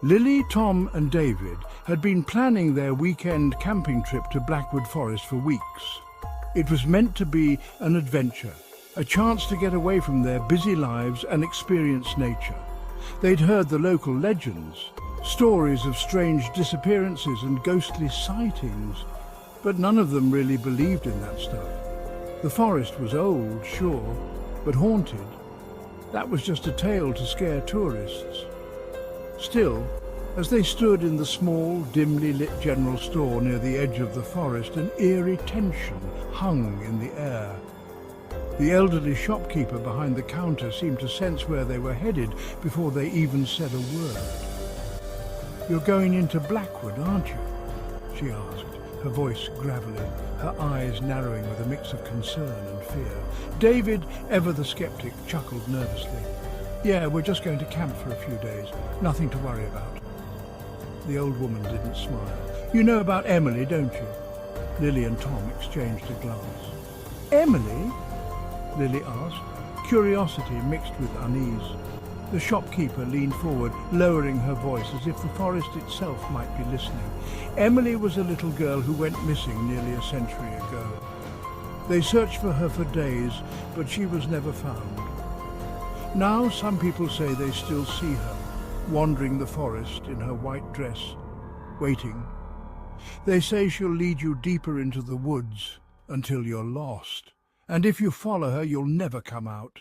Lily, Tom and David had been planning their weekend camping trip to Blackwood Forest for weeks. It was meant to be an adventure, a chance to get away from their busy lives and experience nature. They'd heard the local legends, stories of strange disappearances and ghostly sightings, but none of them really believed in that stuff. The forest was old, sure, but haunted. That was just a tale to scare tourists. Still, as they stood in the small, dimly lit general store near the edge of the forest, an eerie tension hung in the air. The elderly shopkeeper behind the counter seemed to sense where they were headed before they even said a word. "You're going into Blackwood, aren't you?" she asked, her voice gravelly, her eyes narrowing with a mix of concern and fear. David, ever the skeptic, chuckled nervously. "Yeah, we're just going to camp for a few days. Nothing to worry about." The old woman didn't smile. "You know about Emily, don't you?" Lily and Tom exchanged a glance. "Emily?" Lily asked, curiosity mixed with unease. The shopkeeper leaned forward, lowering her voice as if the forest itself might be listening. "Emily was a little girl who went missing nearly a century ago. They searched for her for days, but she was never found. Now some people say they still see her, wandering the forest in her white dress, waiting. They say she'll lead you deeper into the woods until you're lost. And if you follow her, you'll never come out."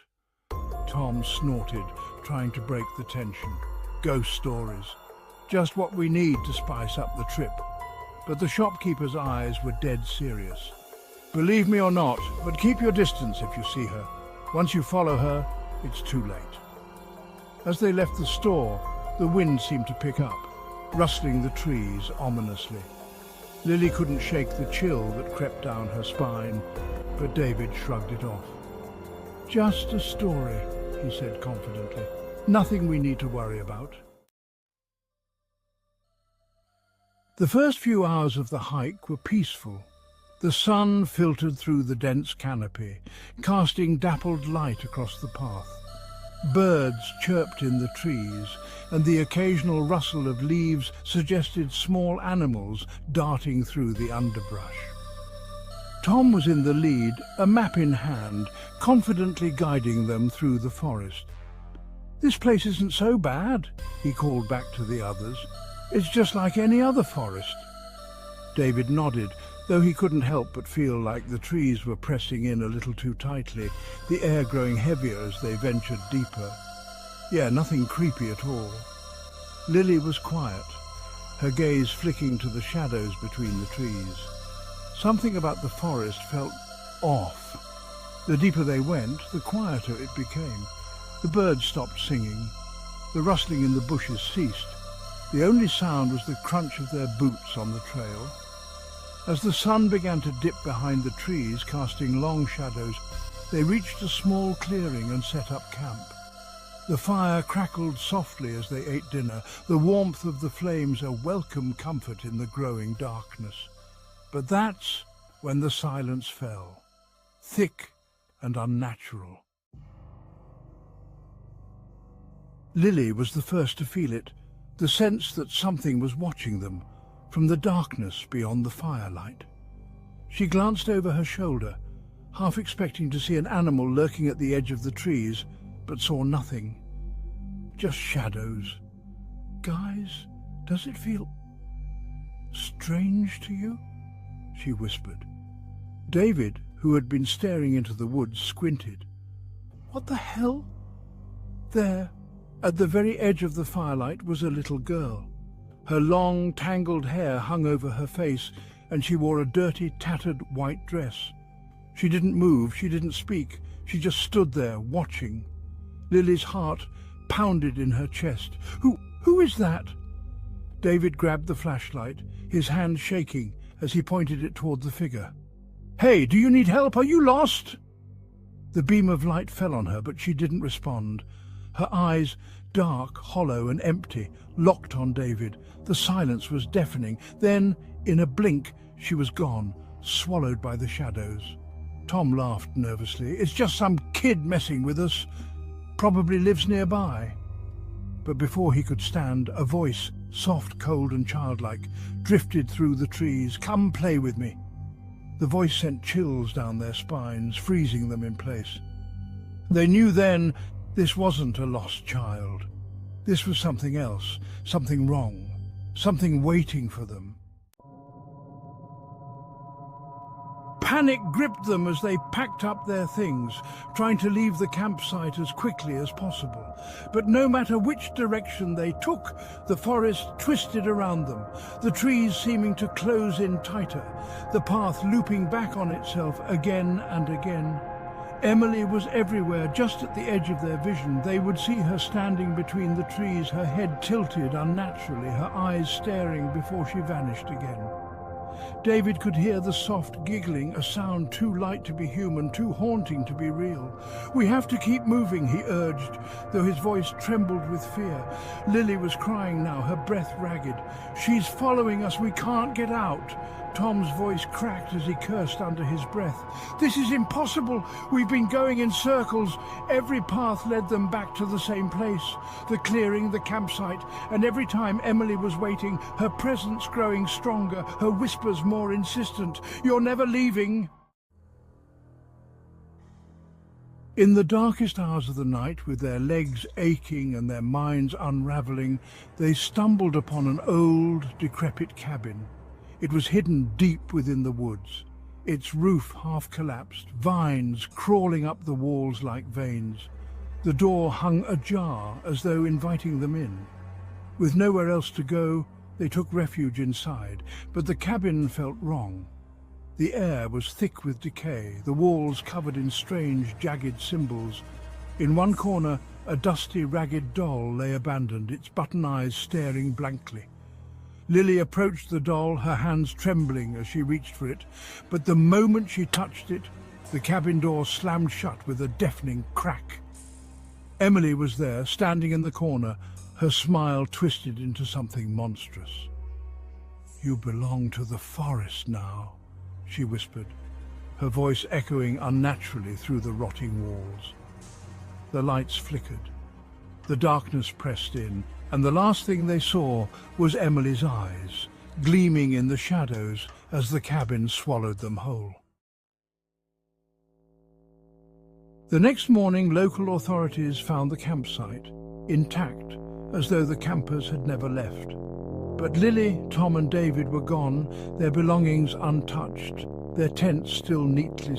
Tom snorted, trying to break the tension. Ghost stories. Just what we need to spice up the trip. But the shopkeeper's eyes were dead serious. "Believe me or not, but keep your distance if you see her. Once you follow her, it's too late." As they left the store, the wind seemed to pick up, rustling the trees ominously. Lily couldn't shake the chill that crept down her spine, but David shrugged it off. "Just a story," he said confidently. "Nothing we need to worry about." The first few hours of the hike were peaceful. The sun filtered through the dense canopy, casting dappled light across the path. Birds chirped in the trees, and the occasional rustle of leaves suggested small animals darting through the underbrush. Tom was in the lead, a map in hand, confidently guiding them through the forest. "This place isn't so bad," he called back to the others. "It's just like any other forest." David nodded, though he couldn't help but feel like the trees were pressing in a little too tightly, the air growing heavier as they ventured deeper. Yeah, nothing creepy at all. Lily was quiet, her gaze flicking to the shadows between the trees. Something about the forest felt off. The deeper they went, the quieter it became. The birds stopped singing. The rustling in the bushes ceased. The only sound was the crunch of their boots on the trail. As the sun began to dip behind the trees, casting long shadows, they reached a small clearing and set up camp. The fire crackled softly as they ate dinner, the warmth of the flames a welcome comfort in the growing darkness. But that's when the silence fell, thick and unnatural. Lily was the first to feel it, the sense that something was watching them from the darkness beyond the firelight. She glanced over her shoulder, half expecting to see an animal lurking at the edge of the trees, but saw nothing. Just shadows. "Guys, does it feel strange to you?" she whispered. David, who had been staring into the woods, squinted. "What the hell?" There, at the very edge of the firelight, was a little girl. Her long, tangled hair hung over her face, and she wore a dirty, tattered white dress. She didn't move, she didn't speak, she just stood there, watching. Lily's heart pounded in her chest. Who is that?" David grabbed the flashlight, his hand shaking as he pointed it toward the figure. "Hey, do you need help? Are you lost?" The beam of light fell on her, but she didn't respond. Her eyes, dark, hollow and empty, locked on David. The silence was deafening. Then, in a blink, she was gone, swallowed by the shadows. Tom laughed nervously. "It's just some kid messing with us. Probably lives nearby." But before he could stand, a voice, soft, cold and childlike, drifted through the trees. "Come play with me." The voice sent chills down their spines, freezing them in place. They knew then this wasn't a lost child. This was something else, something wrong, something waiting for them. Panic gripped them as they packed up their things, trying to leave the campsite as quickly as possible. But no matter which direction they took, the forest twisted around them, the trees seeming to close in tighter, the path looping back on itself again and again. Emily was everywhere, just at the edge of their vision. They would see her standing between the trees, her head tilted unnaturally, her eyes staring before she vanished again. David could hear the soft giggling, a sound too light to be human, too haunting to be real. "We have to keep moving," he urged, though his voice trembled with fear. Lily was crying now, her breath ragged. "She's following us, we can't get out." Tom's voice cracked as he cursed under his breath. "This is impossible. We've been going in circles." Every path led them back to the same place, the clearing, the campsite, and every time Emily was waiting, her presence growing stronger, her whispers more insistent. "You're never leaving." In the darkest hours of the night, with their legs aching and their minds unravelling, they stumbled upon an old, decrepit cabin. It was hidden deep within the woods, its roof half collapsed, vines crawling up the walls like veins. The door hung ajar as though inviting them in. With nowhere else to go, they took refuge inside, but the cabin felt wrong. The air was thick with decay, the walls covered in strange, jagged symbols. In one corner, a dusty, ragged doll lay abandoned, its button eyes staring blankly. Lily approached the doll, her hands trembling as she reached for it, but the moment she touched it, the cabin door slammed shut with a deafening crack. Emily was there, standing in the corner, her smile twisted into something monstrous. "You belong to the forest now," she whispered, her voice echoing unnaturally through the rotting walls. The lights flickered. The darkness pressed in, and the last thing they saw was Emily's eyes, gleaming in the shadows as the cabin swallowed them whole. The next morning, local authorities found the campsite intact, as though the campers had never left. But Lily, Tom and David were gone, their belongings untouched, their tents still neatly